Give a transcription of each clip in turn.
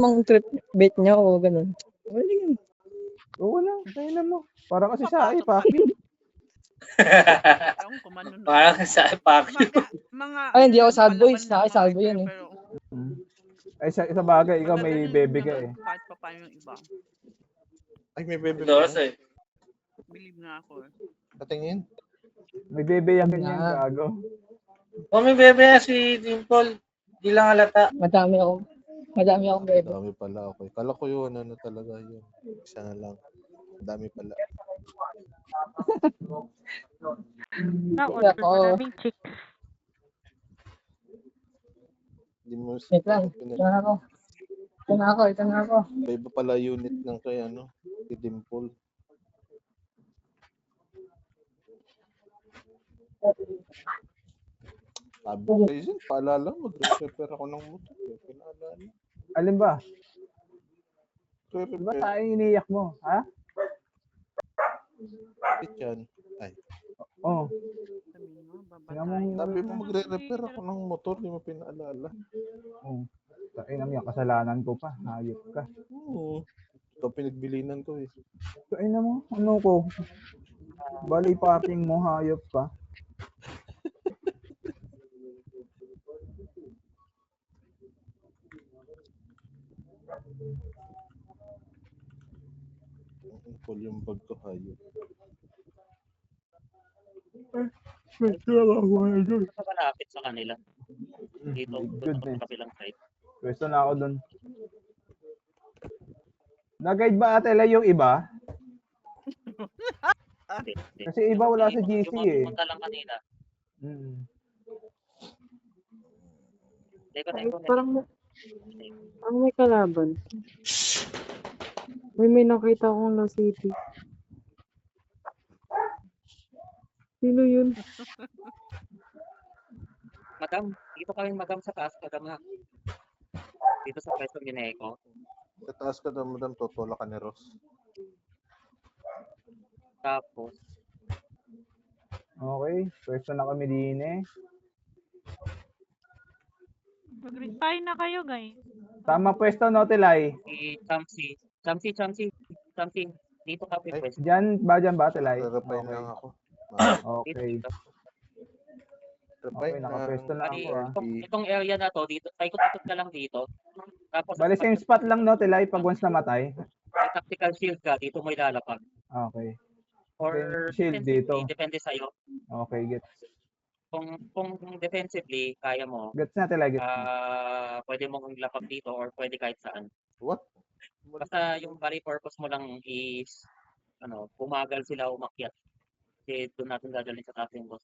mang trip bait niya o ganun. Wala yun. Oo na, kaya na mo. Para kasi sa Paki. Ewan ko manunod. Parang sa Paki. Mga Ay, hindi ako sad palaban boys. lang Sa mga sad boy ito, yun eh. pero Ay, sa bagay, ikaw may magagaling bebe ka naman eh. kahit pa paano yung iba. Ay, may bebe Doros ka. eh. Believe nga ako eh. Patingin. May bebe yan ganyan, Na. gago. O may bebe na si Dimple. Di lang halata. Madami akong bebe. Dami pala ako. Kala ko yun, ano talaga yun. Isa na lang. Dami pala. Na-order maraming chicks. Di mo Wait lang. Ito na ako. Iba pala unit ng kay ano, si Dimple. Sabi ko kayo, paalala mo, mag-repair ako ng motor. Pinaalala. Alin ba? Ba Repair. tayo iniyak mo? Ha? Bakit yan? Ay, Oo. Sabihin mo, Kaya babatayin. mo, sabi mo magre-repair ako ng motor, di mo pinaalala. Oo. Tainam yan, kasalanan ko pa. Hayop ka. Oo. Ito pinagbilinan ko eh. Tainam mo, ano ko? Bali parting mo, hayop ka. Full yung bag ko, hayop. Sa malapit sa kanila. Dito, Good doon eh. sa kabilang side. Pwesto na ako dun. Nag-guide ba Atela yung iba? Hindi. Kasi iba wala sa GC yung eh. pumunta lang kanina. Teko. Parang may kalaban. May nakita akong na city. Sino yun? Madam, dito kami madam sa taas, madam ha. Dito sa pwesto ni Neko. Sa taas ka daw, madam, totola ka ni Ross. Tapos, Okay, pwesto na kami din eh. Mag-retire na kayo, guys. Tama pwesto no, Telay? si Chamsi. Dito kami Ay. pwesto. Diyan ba Telay? Re-repine Okay. lang ako. Okay. Dito. Okay, nakapwesto lang Bali, ako ah. itong area na to, dito, paikot-ikot ka lang dito. Tapos, Bali same spot lang no, Telay, pag once namatay. may tactical shield ka, dito mo ilalapag. Okay. Or Then shield defensively, dito. depende sa'yo. Okay, gets. Kung defensively, kaya mo, Gets na Telay, gets. pwede mong lapag dito or pwede kahit saan. What? Basta yung bali purpose mo lang is, bumagal sila umakyat. Kasi doon natin dadalhin sa taas yung boss.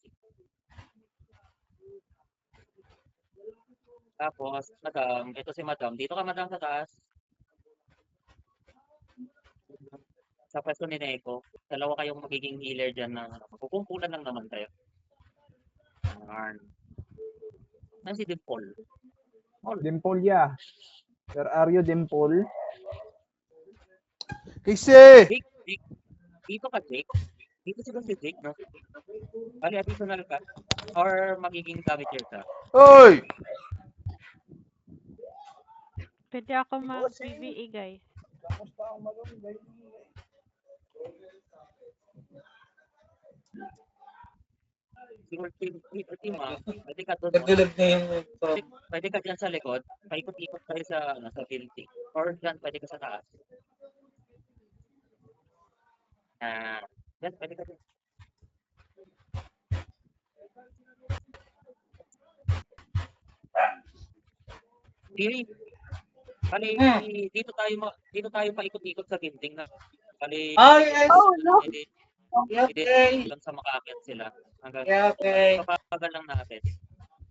Tapos, madam, ito si madam. Dito ka madam sa taas. Sa pwesto ni Neko, dalawa kayong magiging healer dyan na kukumpulan lang naman kayo. Arn. Nan si Dimple. Dimple ya. Where are you, Dimple? Casey! Jake. Dito ka, Jake. Dito siguro si Jake, no? Bali, additional ka. Or magiging damager ka. Hoy! Pwede ako mag-PVE, guys. Siguro team pwede ka doon. Nagdulag na yung ito. Pwede ka dyan sa likod. Paikot-ikot kayo sa building. Or dyan, pwede ka sa taas. Dyan, pwede ka dyan. Really? Bali, dito tayo paikot-ikot sa building na. Bali, Yes! no. Okay. hanggang sa makaakyat sila. Hanggang Okay. papagal lang natin.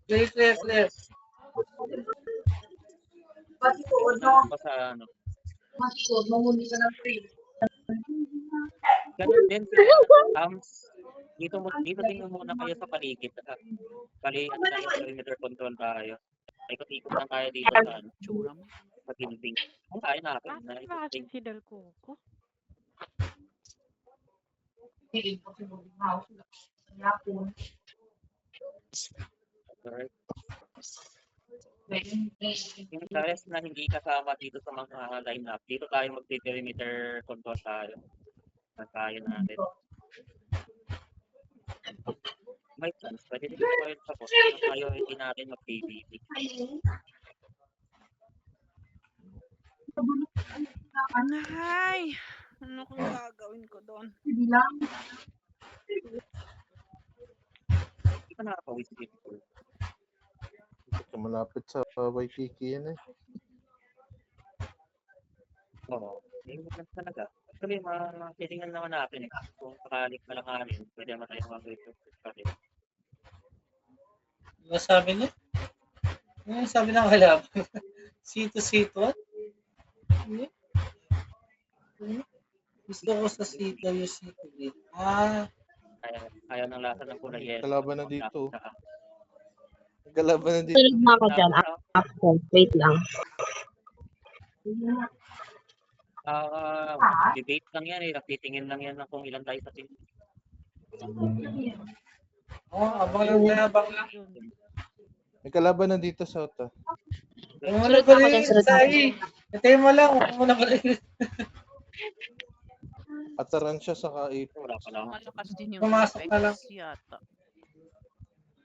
Please. Tapos sa ganun din dito tingnan muna kayo sa paligid. Bali, tayo perimeter control tayo. Ikot-ikot lang tayo dito sa building. Kung tayo natin. Bakit si Del Coco? Alright. Yung Charles na hindi kasama dito sa mga lineup, dito tayo mag-perimeter control tayo. Tayo natin. May chance, pwede din tayo tapos. Tayo hindi natin mag-PVP. Ay, ano kung gagawin ko doon? Hindi ka nakakawis dito. Malapit sa Waikiki yan eh. Oo. Yung lang talaga. Actually, titingnan naman natin eh. Kung sakalik malanganin, pwede naman tayong mag-research pa rin. Ano sabi niya? Ano sabi ng kalaban? Sito, what? Gusto ko sa sito yung sito dito. Ayaw ng lasa ng kulay yelo. Kalaban na dito. Kalaban na dito. Tulog na ako dyan. Ako, wait lang. Debate lang yan eh. Nakitingin lang yan kung ilan tayo sa team. Abang lang. May kalaban na dito sa Ota. Ano ba rin Sai? Ito mo lang. Huwag mo na ba rin. Ataran siya sa Kaip. Wala pa lang. Malakas din yung Pumasok na lang. FX yata.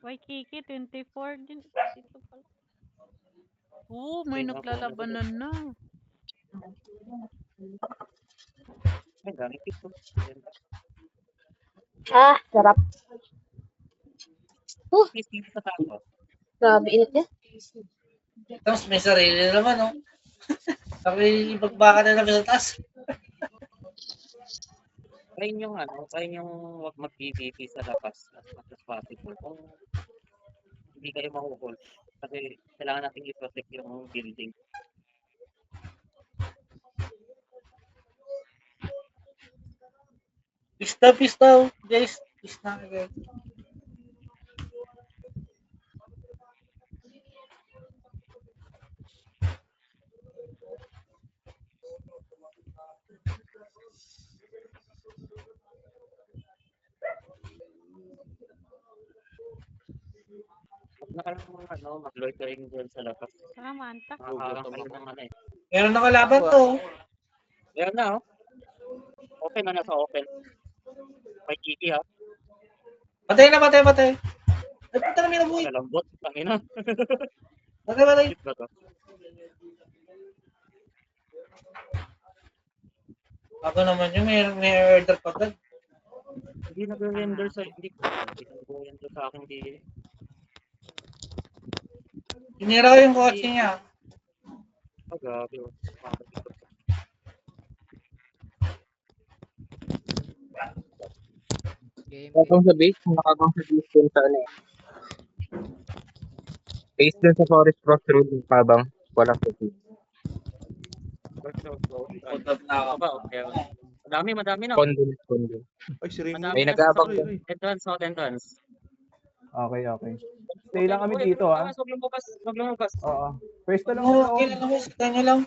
Waikiki, 24 din. Dito pala. Oo, may naglalabanan na. Ay, gamit ito. Sarap. Dito sa tao. Grabe, init niya. Tapos may sarili naman, no? Sabi, ipagbaka na namin sa taas. Try yung wag mag-PVP sa labas as much as possible. Kung hindi kayo mahuhol. Kasi kailangan natin i-protect yung building. Pista, guys. Pista agad. Nakalang mag-loitering dyan sa labas. Manta. Nakakarang kayo ng ano eh. Meron na kalaban to. Meron na oh. Open na nasa open. May kiki ha. Patay. Ay, puta na may nabuhay. Kalambot. Tangina. Patay. Hit ba to? Ako naman yung may order pa agad. Hindi nag-render sa hindi nag-render sa akin di. Hinira ko yung kotse niya. Grabe. Nakakang sa base, nakakang sa base dun sa ano eh. Base dun sa Forest Cross Road yung pabang. Walang sa base. Putab na ako. Okay. Madami na. Condo. Ay, si Raymond. May nag-aabang doon. Entrance. Okay. Stay lang kami dito, ha? Wag lumabas. Oo. Pwesto lang Oo, ako. okay lang. Kita nyo lang.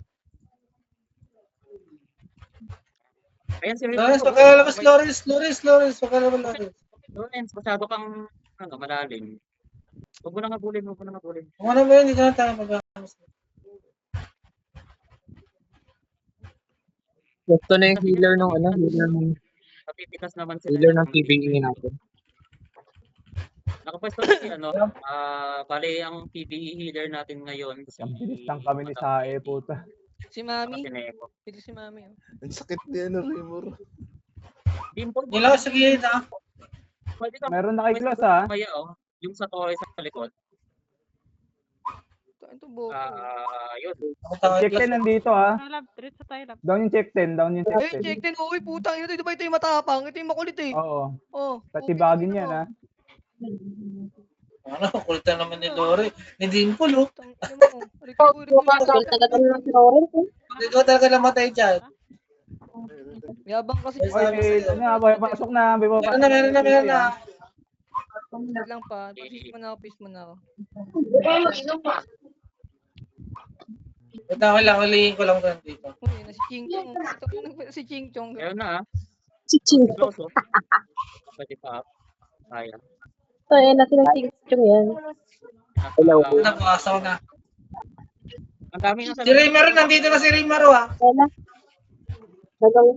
Ayan si Lawrence, pagkalabas, Lawrence. Pagkalabas, Lawrence. Lawrence, masyado kang malalim. Huwag mo na nga bulin. Kung ano ba yun, hindi ka na tayo mag-amas. Gusto na yung healer ng Napipitas naman sila. healer ng PBE natin. Nakapwesto na si bale ang PBE healer natin ngayon. Ang bilis lang kami ni Sae, puta. Si Mami. Neko. Pili si Mami. Oh. Ang sakit niya na, Raymond. Dimple. Hindi lang ako sa gilid, ha? Meron na kay Klaus, ha? Kaya yung sa toy sa likod. Ito buko. Yun. Check 10 nandito, ha? Lab, diretso tayo, lab. Down yung check 10. Eh, check din. Uy, putang ina. Ito ba ito yung matapang? Ito yung makulit eh. Oo. Oh. Tatibagin yan, ha? Ano, kulta naman ni Lori. Hindi yung pulo. Kulit na gano'n lang si Lawrence, eh. Hindi ko talaga namatay dyan. Yabang kasi. Okay, pasok na. Meron na. Wait lang pa. Peace mo na ako. Ito lang, huliin ko lang doon dito. Uy, na si Ching Chong. Si Ching Chong. Ayun na Si Ching. Close. Pwede pa. Kaya. So, natin ang Ching Chong yan. Napasaw na. Ang dami na sa Si Rimaro, nandito na si Rimaro ah. Wala. Gagawin,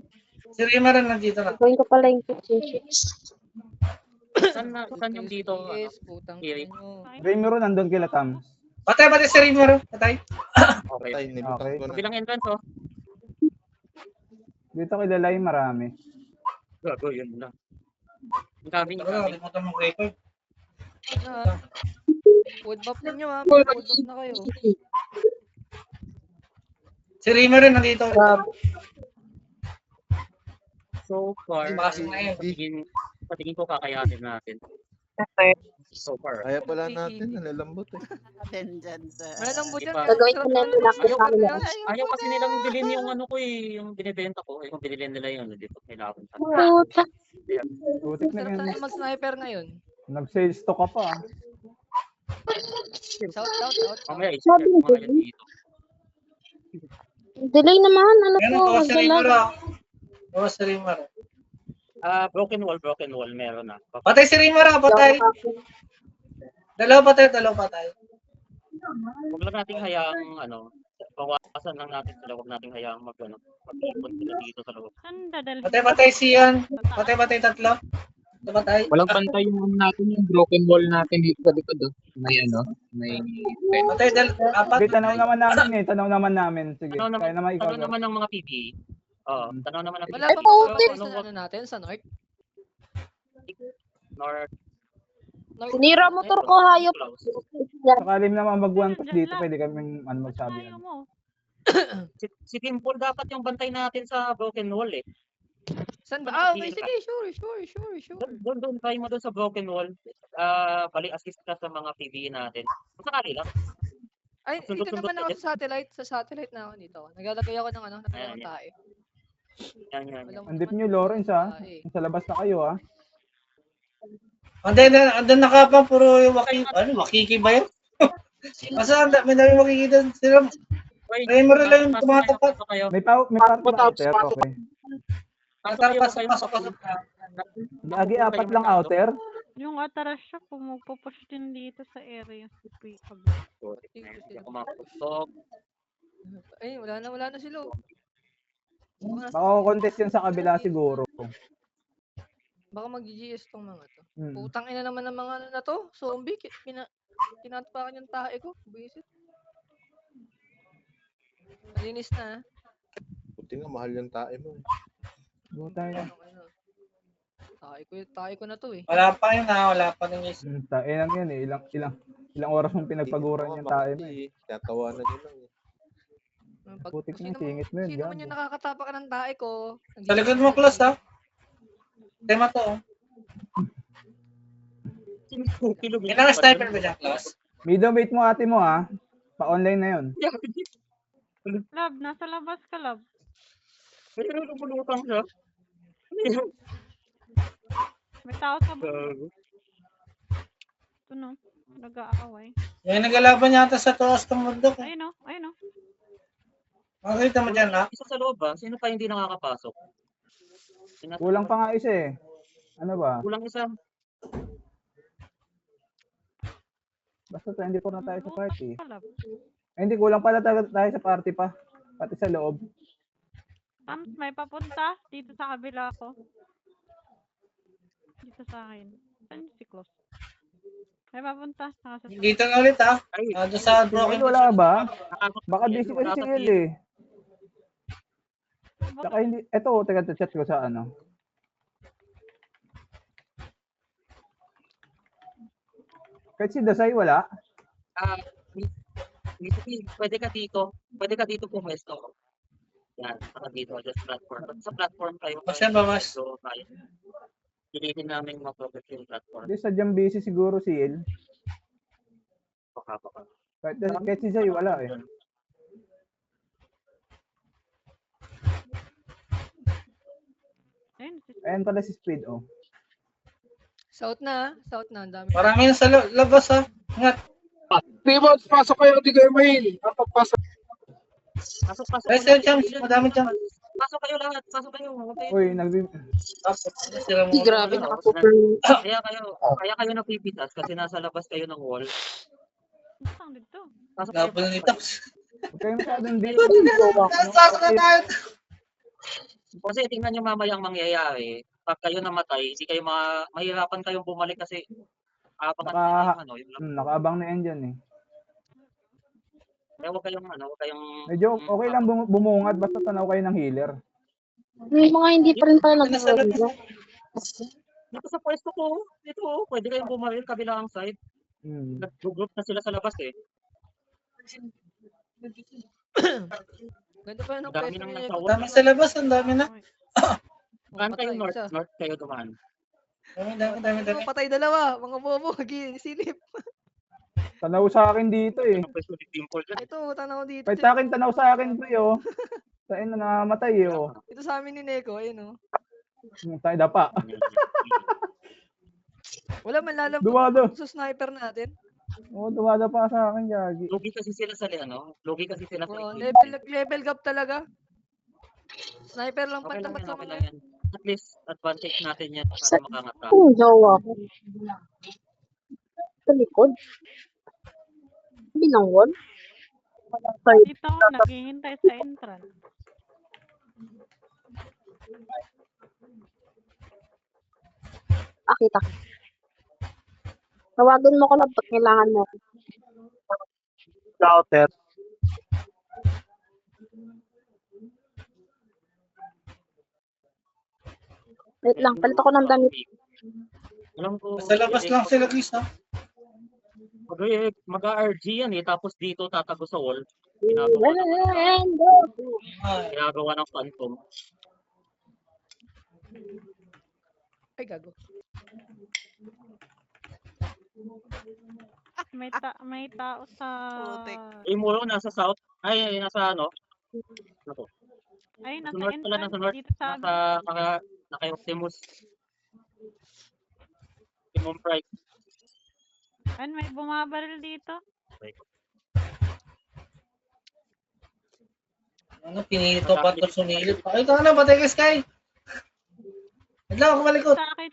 Si Rimaro nandito na. gagawin ko pala yung kitchen sheets. Saan yung dito? Ano? Yes, putang Kiri. ina nyo. Raymero nandun kila Tams. Patay si Rimaro. Patay. Okay. Tay, nilutang Okay. ko na. Bilang entrance, oh. Dito kila Lai marami. Gago, yun lang. Ang dami niya. Wala, kalimutan mo record. Na. Food buff ninyo ha. Food buff na kayo. Si Rimaro nandito. So far, Bukas na yun. patingin ko kakayanin natin. So far. Kaya pala natin, nalalambot eh. Alam mo dyan. Di ba? Gagawin ko na yung pinakita Ayaw, nila. ayaw kasi nilang bilhin yung ano ko eh, yung binibenta ko. Eh, kung binilhin nila yun, hindi ko kailangan. Puta. Butik na Sarap yan. tayo mag-sniper ngayon. Nag-sales to ka pa. Shout. Mamaya, i-share ko mga yan dito. Delay naman. Ano Yan, po? bawas si Rimaro. Magdala. ah. Bawas si Rimaro. Broken wall, meron na. Patay si Rimaro, patay. Dalawa patay. Huwag lang nating hayaang, ano, bawasan lang natin sila, huwag nating hayaang mag-ipon sila dito sa loob. Saan dadalhin? Patay si yan. Patay tatlo. Patay. Walang pantay yung natin, yung broken wall natin dito sa likod. Oh. May may tent. Patay apat. Sige, tanaw naman namin. Sige, Tanaw kaya naman ikaw. naman ng mga PPE. Oo, tanaw naman ng Wala PPE. pa po Pero sa ano natin, sa north. North, Sinira motor ko, hayop. close. Sakalim naman mag-1 dito, pwede kaming magsabi. Ayaw mo. Si Dimple dapat yung bantay natin sa broken wall eh. Saan ba? Okay, sige, sure. Doon tayo mo doon sa broken wall. Bali assist ka sa mga PPE natin. Kung sakali lang. Ay, dito Sundot-sundot naman ako ulit. sa satellite. Sa satellite na ako dito. Naglalagay ako ng ano, Ayan, ng tae. Yan. Andip nyo, Lawrence ha. Sa labas na kayo ha. Andun na ka pa, puro yung wakiki ba yun? Basta may dami makikita sila. Rimaro lang yung tumatapat. May party na outer, okay. Pasok. Lagi apat lang outer. Yung atras siya, pumupupush din dito sa area. Hindi ako makapusok. Ay, wala na sila. Baka contest yan sa kabila siguro. Baka mag-GGS tong mga to. Hmm. Putang ina naman ng mga ano na to. Zombie, tinatpakan yung tae ko. Buisit. Malinis na. Buti nga, mahal yung tae mo eh. Butay na. Tae ko na to eh. Wala pa yun ha, wala pa rin yung Tae lang yan eh. Ilang oras mong pinagpaguran yung tae mo eh. Tatawanan nyo lang eh. Putik Sino na, singit mo yun, Sino man gago. yung nakakatapak ng tae ko? Sa likod mo, close ha. Tema to. Yan ang sniper ba dyan, close? Middleweight mo ate mo ha. Pa-online na yun. Lab, nasa labas ka, Lab. Pero lumulutang siya. May tao sa bundok. Ito no, nag-aaway. Yan naglalaban yata sa taas ng mundo. Ayun o. Makikita mo dyan ha. Isa sa loob ba? Sino pa hindi nakakapasok? Kulang pa nga isa eh. Ano ba? Kulang isa. Basta 24 na tayo sa party. Lab. Ay, hindi, kulang pala tayo sa party pa. Pati sa loob. Tams, may papunta. Dito sa kabila ko. Dito sa akin. Saan si Klaus? May papunta. Dito na ulit ha. Doon sa broken. Wala ba? Baka busy kasi si El eh. Saka hindi, eto, taga-chat ko sa ano. Kahit si Dasay wala. Pwede ka dito pumesto. Yan, saka dito, just platform. But sa platform kayo. Basta ba, mas? So, tayo. Pilitin namin mag-progress yung platform. Hindi, sadyang busy siguro si El. Baka. Kahit si Zay wala eh. Ayan pala si Speed, oh. South na. Ang dami. Marami na sa labas ha. Ingat. Timot, pasok kayo, di kayo mahil. Pasok. Pasok. Ay, sir, chance. Madami chance. Pasok kayo lahat. Pasok kayo. Uy, Grabe, naka-super. Kaya kayo napipitas kasi nasa labas kayo ng wall. Saan dito? Pasok kayo. Gabal nito. Huwag kayo masyadong deep. Nasasok na tayo. Kasi tingnan nyo mamaya ang mangyayari. Pag kayo namatay, hindi kayo mahirapan kayong bumalik kasi abangan Nakaabang na yan dyan eh. Kaya huwag kayong Medyo okay lang bumungad basta tanaw kayo ng healer. May mga hindi pa rin pala nag-video. Dito sa pwesto ko, dito, pwede kayong bumaril kabilang side. Nag-group na sila sa labas eh. Ganda pa ng Dami pwesto nang ni nasa Neko. Dami sa labas, ang dami na. Saan kayo Patay north? isa. North kayo dumaan. Dami. Mga patay dalawa, mga bobo, silip. Tanaw sa akin dito eh. Ang pwesto ni Dimple dyan. Ito, tanaw dito. Kahit sa akin, tanaw sa akin pre oh. Tayo na namatay eh oh. Ito sa amin ni Neko, ayun oh. Tayo dapa. Wala man lalabot Dumado. sa sniper natin. Oo, dumada pa sa akin, Gagi. Logi kasi sila sa Oo, equipment. level gap talaga. Sniper lang Okay lang pantapat yan, sa okay mga lang yan. At least, advantage natin yan para makangat ka. Ang jowa ko. Sa likod. Hindi lang wall. Dito ako naghihintay sa entrance. Kita. Tawagan mo ko lang pag kailangan mo. Router. Wait lang, palit ako ng damit. Alam ko. Sa labas lang sila, Chris, ha? Mag-RG yan eh, tapos dito tatago sa wall. Ginagawa ng phantom. Ay, gago. May tao sa... Muro nasa south. Ay, nasa ano? Ano to? Ay, nasa North pala, entrance. nasa north. Dito sa amin. Naka-Optimus. Optimum Pride. Ay, may bumabaril dito. Ano, pinito pa ito sumilip. Ay, ito na, patay ka, Sky. Wait lang, ako malikot. Sa akin.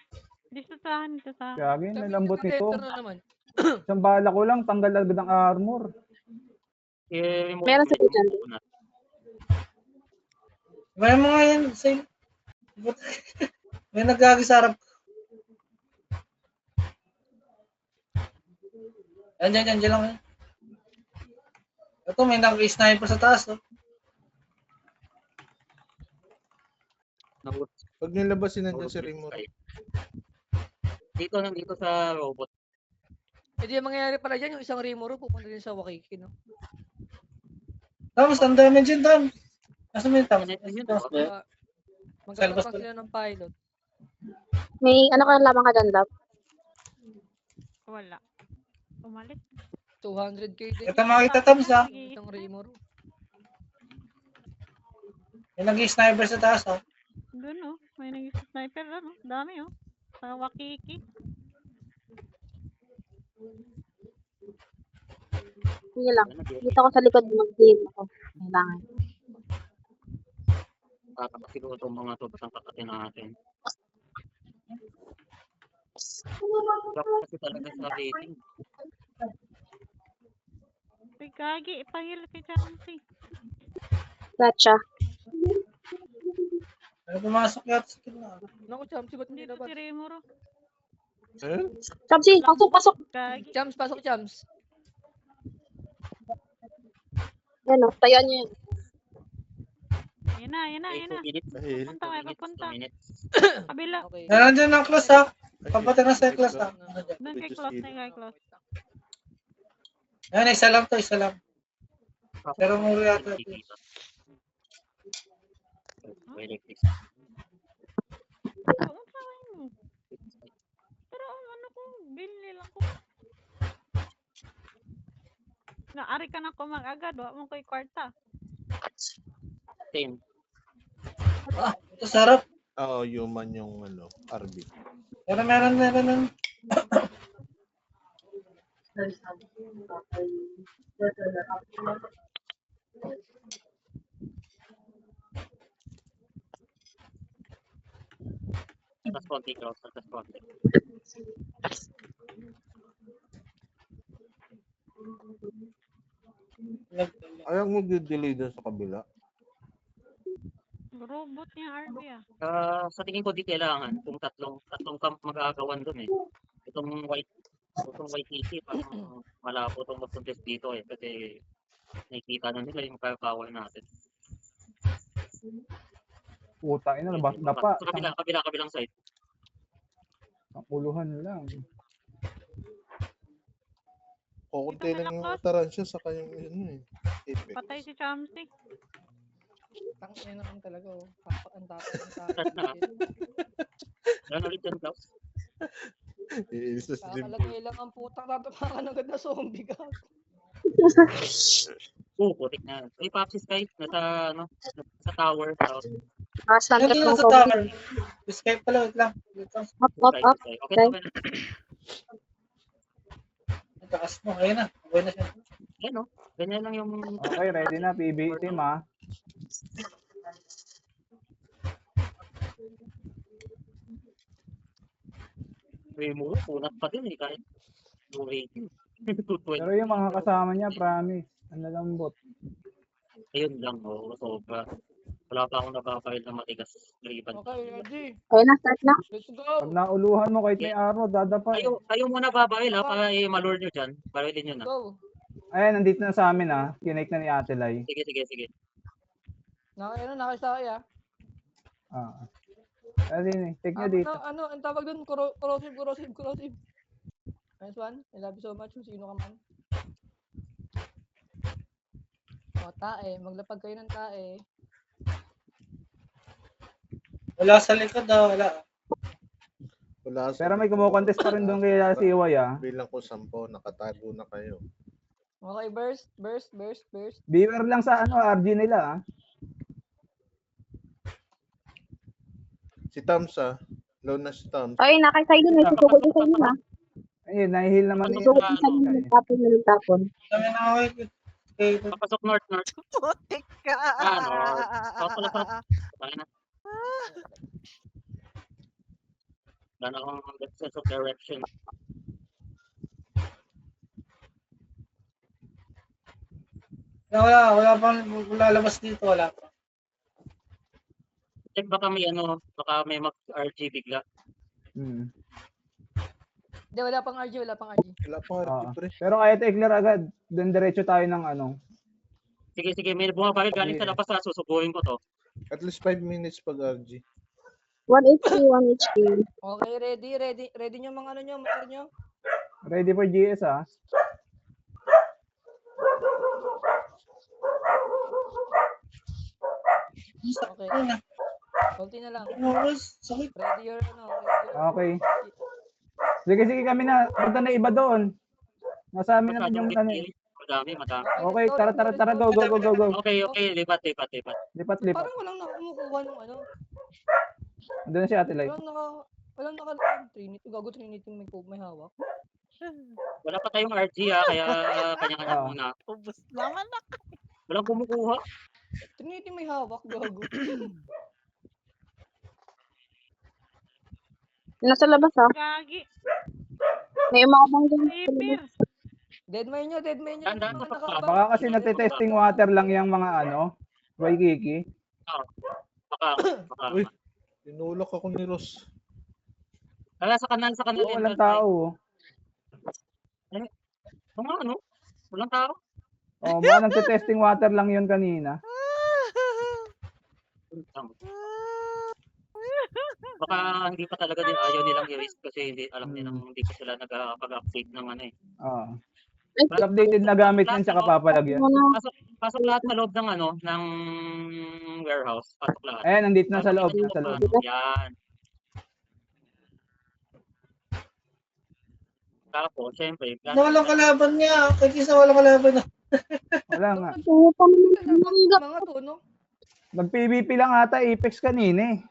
Dito sa akin. Gagi, may lambot nito. Enter na naman. Isang bala ko lang, tanggal agad ang armor. Meron sa kitchen. May mga yan, same. May nagagi sa harap. Diyan lang yan. Ito, may nag-sniper sa taas, oh. Pag nilabasin nandiyan si Rimuro. Dito sa robot. Hindi yung mangyayari pala dyan, yung isang Rimuru pupunta din sa Wakiki, no? Tapos, ang dami dyan, Tam. Nasa mo yung Tam? Magkakaroon sila ng pilot. May ano ka lamang ka dyan, Lab? Wala. Umalis. 200k din. Ito makita, Tam, sa. Isang Rimuru. May nag-sniper sa taas, ha? Doon oh. May nag-sniper doon oh. Dami oh. Sa Wakiki. Sige lang. Dito ako sa likod mag-game ako. Kailangan. Siguro itong mga to ang kakatin natin. Drop kasi talaga sa rating. Uy, Gagi. Ipahil si Chansey. Gotcha. Ano pumasok yata sa kina? Naku, Chamsi, ba't hindi Dito labas? si Rimuro. Chamsi, pasok. Gagi. Chams, pasok, Chams. Yan o, tayaan niyo yan. Yan na. Punta kayo, papunta. Kabila. Okay. Nandiyan ang close, ha? Papatay na sa close, ha? Doon kay close. Yan, isa lang. Pero muro yata. Pero ano ko, binili lang ko. Naari ka na kumag-agad, wala mo ko'y kwarta. Same. Ito sarap. Oo, human yung RB. Pero meron. Tapos konti cross, tapos konti. Ayaw mo delay dun sa kabila. Robot niya, RB ah. Sa tingin ko di kailangan kung tatlong camp mag-aagawan doon eh. Itong white TC parang malabo itong mag-contest dito eh kasi nakikita na nila yung firepower natin. Puta ina, labas na pa. Sa kabilang side. Ang uluhan lang. Kukunti lang yung Taransya sa kanyang ano eh. Apex. Patay si Chamsi. Tangina naman talaga, oh. Ang tapos. Start na. Yan ulit yan, Klaus. Iisa sa dim. Kakalagay lang ang putang tatapakan agad na zombie ka. Putik na. Ay, Papsi Sky, nasa tower. Saan ka Hindi ng nasa tower. Skype pala, wait lang. Wait lang. Up. Okay na. Taas mo, ayun na. Okay na siya. Yan o. Ganyan lang yung... Okay, ready na. PB team ah. May mo, punat pa din eh, kahit 280. 220. Pero yung mga kasama niya, promise. Ang lalambot. Ayun lang, oo, sobra. Wala pa akong napapahil na matigas. Liban. Okay, ready. Ayun na, start na. Let's go. Pag nauluhan mo kahit may arrow, dadapa. Kayo muna babahil ha, para malure nyo dyan. Barilin nyo na. Go. Ayan, nandito na sa amin ah. Kinake na ni Ate Lai. Sige. Nakisakay ah. Ah. Ayun eh. Take nyo dito. Ang tawag doon? Corrosive. Nice one. I love you so much kung sino ka man. O, tae. Maglapag kayo ng tae. Wala sa likod daw, wala. Wala sa Pero may kumukontest pa rin doon kay Siway ah. bilang ko 10, nakatago na kayo. Okay, burst. Beware lang sa RG nila ah. Si Tams ah. Low na si Tams. Ay, nakasay din. May susugod yung sa'yo na. Ayun, nahihil naman. Susugod yung sa'yo na. Tapon. Kami na ako. Papasok north. Putik ka. North. Papasok. Tayo na. Wala na akong sense of direction. Wala pang lalabas dito, wala pa. Check baka may mag-RG bigla. Hindi, wala pang RG. Wala pang pre. Pero kahit i-clear agad, doon diretso tayo ng ano. Sige, may bumabalik galing sa labas, susubuhin ko to. At least 5 minutes pag RG. 1 HP. Okay, ready nyo mga motor nyo? Ready for GS ah. Okay. Konti na lang. Sakit. Ready your Okay. Sige kami na. Punta na iba doon. Nasa amin naman yung ano. Madami. Okay, tara. Go. Okay, lipat. Lipat. Parang walang nakumukuha ng ano. Doon si Ate Lai. Walang naka Trinity. Gago Trinity may hawak. Wala pa tayong RG ha, kaya kanya-kanya muna. Ubus naman na. Walang kumukuha. Trinity may hawak, gago. Nasa labas ah. Gagi. May mga banggang. Reaper. Deadmine nyo. Tandaan Mga pa. nakabang. Baka kasi nagte-testing water lang yung mga ano. Waikiki. Baka. Uy, tinulak ako ni Ross. Kaya sa kanal. Walang tao. Walang tao. Oh, baka nagte-testing water lang yun kanina. Baka hindi pa talaga din ayaw nilang i-risk kasi alam nilang hindi pa sila nagpag-update ng ano eh. Oo. Updated na gamit yan tsaka papalagyan. Pasok lahat sa loob ng ng warehouse. Pasok lahat. Nandito na sa loob. Yan. Tapos, siyempre, Walang kalaban niya. Kahit isa walang kalaban na. Wala nga. Mga tuno. Mag-PVP lang ata Apex kanina eh.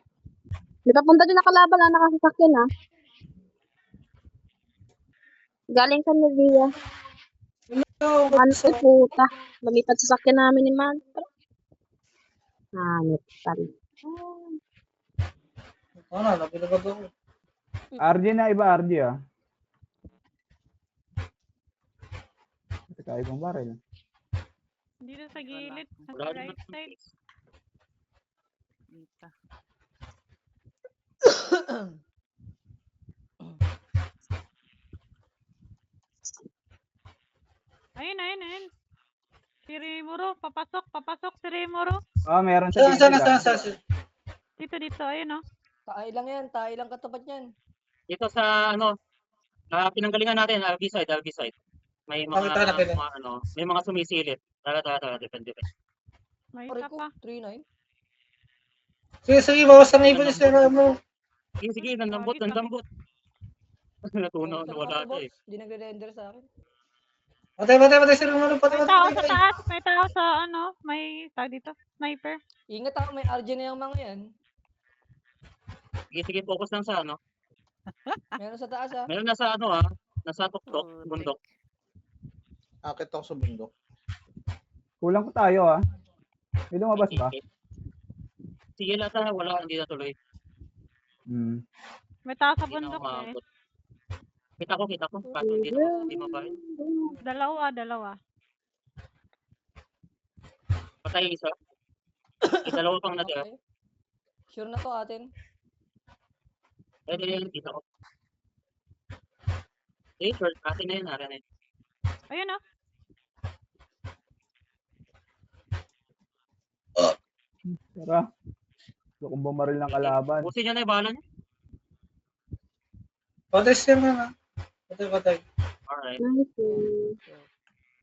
Nakapunta din nakalaban na nakasasakyan ah. Galing sa Navia. Ano puta. Lumipat sa sakyan namin ni Mantra. Hanip pala. Napilagad ako. RG na iba RG ah. Teka, ibang barrel. Dito sa gilid. Sa Wala right naman. side. Dito. Ayun. Si Rimuro, papasok si Rimuro. Meron sa gilid. Saan? Dito, ayun oh. Tayo lang katapat yan. Dito sa pinanggalingan natin, LB side. May mga, Nakita na. may mga sumisilip. Tara, depende. May Pare isa ko, pa. 3-9. Sige, bawas ang ibon ni Sir mo. Sige, nandambot. Natunaw, wala na eh. Hindi nagre-render sa akin. Patay, Sir mo. May tao sa taas. May tao sa may tao dito. Sniper. Ingat ako, may RG na yung mga yan. Sige, focus lang sa Meron sa taas ah. Meron nasa nasa tuktok, bundok. Akit ako sa bundok. Kulang ko tayo May lumabas ba? Sige lata, wala, hindi na tuloy. May tao sa Hindi na bundok eh. umabot. Kita ko. Kaso hindi mabahin. Dalawa. Patay isa. Dalawa pang natira. Okay. Sure na to atin. Kita ko. Sure. Atin na yun. Ayun oh. Tara. Gusto kong bumaril ng kalaban. Busin nyo na yung bala nyo. Patay Sir mo na. Patay. Alright.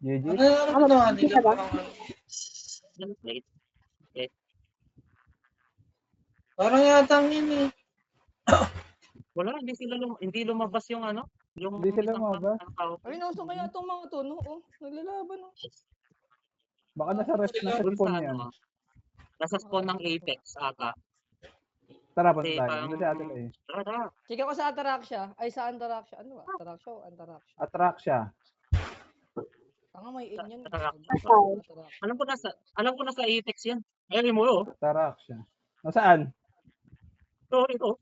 GG. Ano naman? Hindi ka Wait. Parang yata yun eh. Wala, hindi lumabas yung yung Hindi sila isang lumabas? Ay, nauso kaya itong mga to, no? Oh, naglalaban oh. Baka nasa Dun spawn sa yan. nasa spawn ng Apex ata. Tara, punta Kasi tayo. parang- Ano si ate kayo? Tara. Chika ko sa Ataraxia. Ay, sa Antaraxia. Ano ba? Ataraxia o Antaraxia? Attract siya. Tanga may in yan. Ataraxia. Alam ko nasa Apex yan. Ayun mo Attract siya. Nasaan? Ito.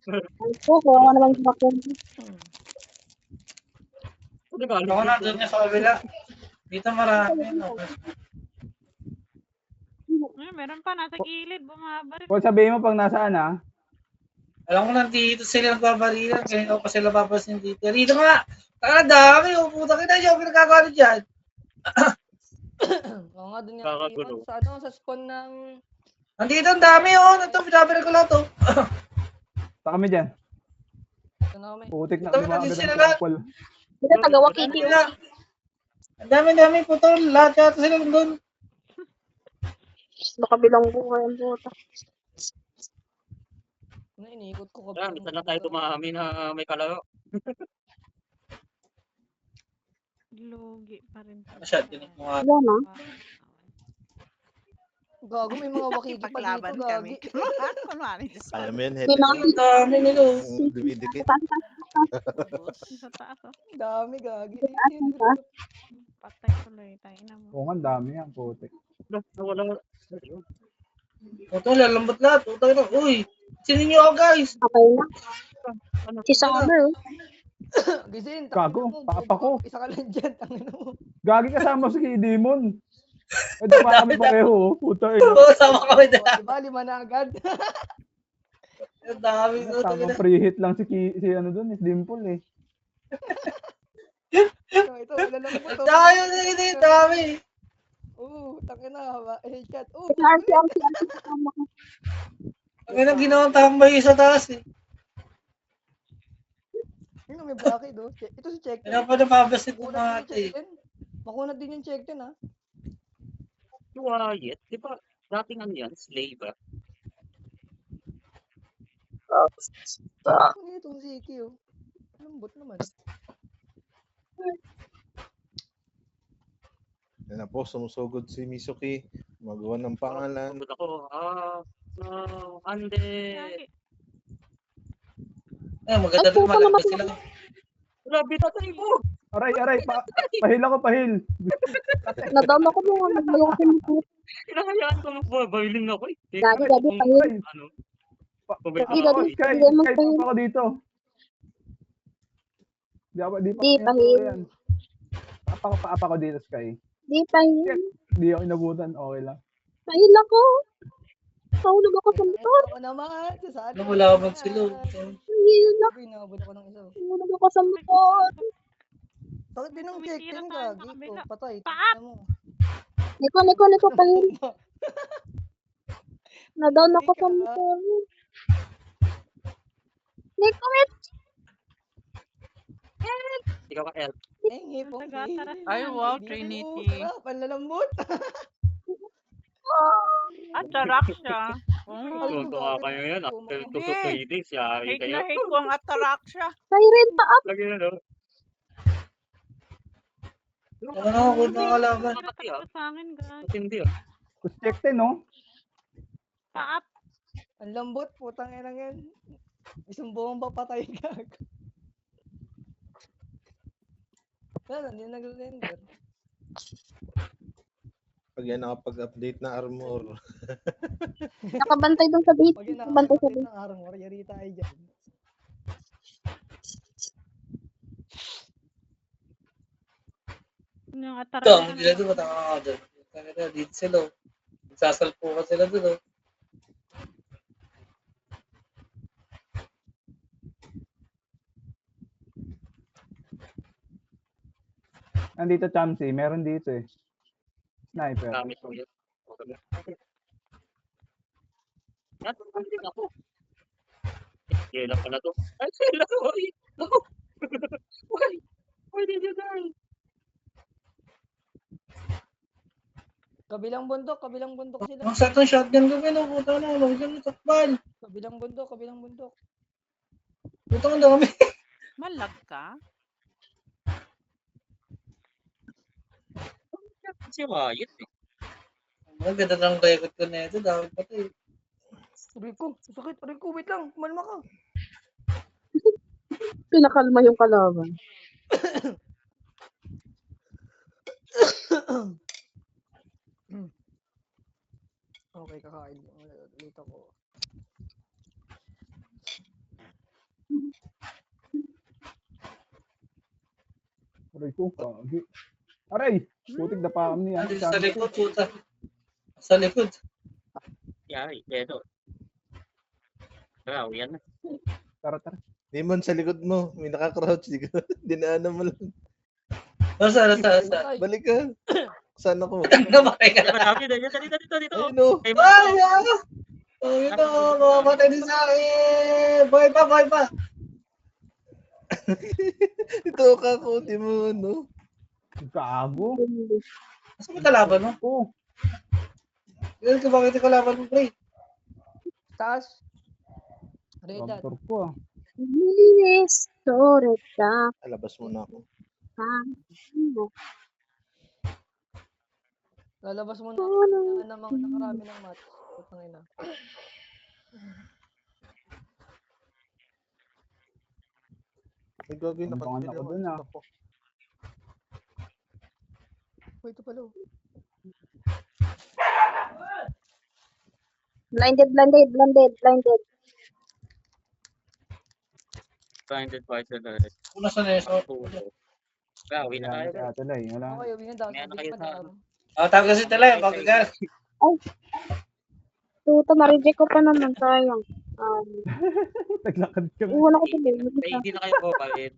Oo, ako naman bakit. Diba? Ako na doon niya sa kabila. Dito marami. Meron pa nasa gilid. Bumabaril. Kung sabihin mo pag nasaan Alam ko nandito sila nagbabarilan. Kaya ako pa sila papasin dito. Dito nga! Dami! Puta kita siya. Pinagkakano dyan. Oo nga, dun Kakagulo. yung sa spawn ng... Nandito ang dami Ito, pinabili ko lang to. sa kami dyan. Ito na kami. Putik na. Ito, Lumabas nandito ng sila lahat. couple. Dito, taga-Wakiki. Ang dami putol. Lahat yata sila doon. Baka bilang buhay ang buta. Iniikot ko. Minsan lang tayo tumahami na may kalaro. Lugi pa rin. Masyad, tinik mo nga. Yan Gago, may mga wakiki pa dito, Paglaban kami. gagi. Kunwari, Diyos ko. Kaya mo yun, May mga Ang dami nila. dumidikit. Sa taas oh. Dami, gagi. Patay tuloy. Tayo na mo. Oo nga, ang dami yan. Putik. Wala. Putol, lalambot lahat. Putol na. Uy! Sinin nyo ako guys. Okay na. Si Summer. Gisin, Gago, papa ko. Isa ka lang dyan, tangin mo. Gagi kasama si Demon. Ito pa kami pareho. Puta eh. Oo, sama kami na. Diba, 5 na agad. Ang dami. Tama free hit lang si doon, si Dimple eh. Ito, lalambot to. Ang dami. Tangin na, headshot. RC. Ang ginawang tambay sa taas eh. Yun, may bakit oh. Ito si Check. Kaya pa napabasit mo Makunat mga din yung ate. Makunat din yung Check ha. Quiet. Di ba? Dating yan, slave ba? Ano itong Ziki oh. Lambot naman. Yan na po, sumusugod si Mizuki. Magawa ng pangalan. Pagod ako. Ande. Gagi. Maganda din malambot sila. Grabe tatay mo. Aray, pahil ako, pahil. Nadama ko mo. Nagmalaki mo. Kinakayaan ko magbabailin ako eh. Gagi, pahil. Ano? Gagi, Sky, pahil. pa ako dito. Di pa Di, pahil. Paapa ko dito, Sky. Di pa yun. Hindi ako inabutan. Okay lang. Pahil ako. Mahulog ako sa motor. Ako naman. Sasali. Ano, wala ka sila. Pahil ako. Uy, nakabot ako ng isa. Mahulog ako sa motor. Bakit din ang check? Tumitira Yan tayo ka. sa Gito. kabila. Patay. Paap! Tingnan mo. Niko, pahil. Na-down ako sa motor. Niko, Ikaw ka, El. Eh, ngipong. Nagataras Ay, na. wow, Kaibigan mo. Trinity. Ah, panlalambot. At tarak siya. Oh, Tuntua kayo yan. After 2 to 3 days, yari hate kayo. na hate ko ang atarak siya. Siren pa up. Lagi na, no? Ano, kung nakalaban. Kapati, ah. Sa akin, guys. Matindi, ah. Kustyekte, no? Paap. Ang lambot. Putang ina yan. Isang buong papatay ka. Wala, hindi nag-render. Pag yan nakapag-update na armor. Nakabantay dun sa base. Pag yun Nakabantay sa nakakapit base. ng armor, yari tayo dyan. Yung Ito, ataras hindi sila doon, mataka ka doon. Tangina, dito sila. oh. Nagsasalpukan sila doon. Oh. Nandito, Chamsi. Meron dito eh. Sniper. Gamit mo yun. Yan, hindi ako. Kailan pala to? Ay, kailan to? Ay, no. Why? Why did you die? Kabilang bundok sila. Ang sa itong shotgun ko, pinuputa na. Huwag yan takbal. Kabilang bundok. Puta ang dami. Malag ka? Kasi Wyatt, eh. Ang ganda ng record ko na ito. Dami pa ito eh. Rico, sakit. Rico, wait lang. Kumalma ka. Pinakalma yung kalaban. Okay, kakain. Ulit ako. Aray ko. Kagi. Aray! Putik na pa kami. Nandito sa likod, puta. Sa likod. Yari, eto. Wow, yan na. Tara. Demon sa likod mo. May nakakrouch. Dinaanan mo lang. Nasa. Balik ka. Saan ako? Namatay ka na. Marami na yan. Dito. Ayun o. Ay, Ay, ano? Oh, ito, mamamatay din sa akin. Boy pa. Ito ka ko. Di mo ano. Gago. Saan mo kalaban mo? Oh. Ganun ka bakit yung kalaban mo, pre? Taas. Redad. Motor ko ah. Linis. Toreta. Alabas muna ako. Lalabas mo na ng mga nakarami ng mat. Putang ina. May gagawin na Tambangan ako dun, ah. Ako. Uy, ito pala. Blinded. Blinded parcel na rin. Kung nasa na yun. Wow, win na tayo. Wala na tuloy. Wala. Okay, uwi na daw. May ano kayo sa- Tawag kasi tala, pagkagal. Tuto, ma-reject ko pa naman. Sayang. Naglakad kami. Iwan ako tuloy. Ay, hindi na kayo bumalit.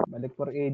Balik for aid.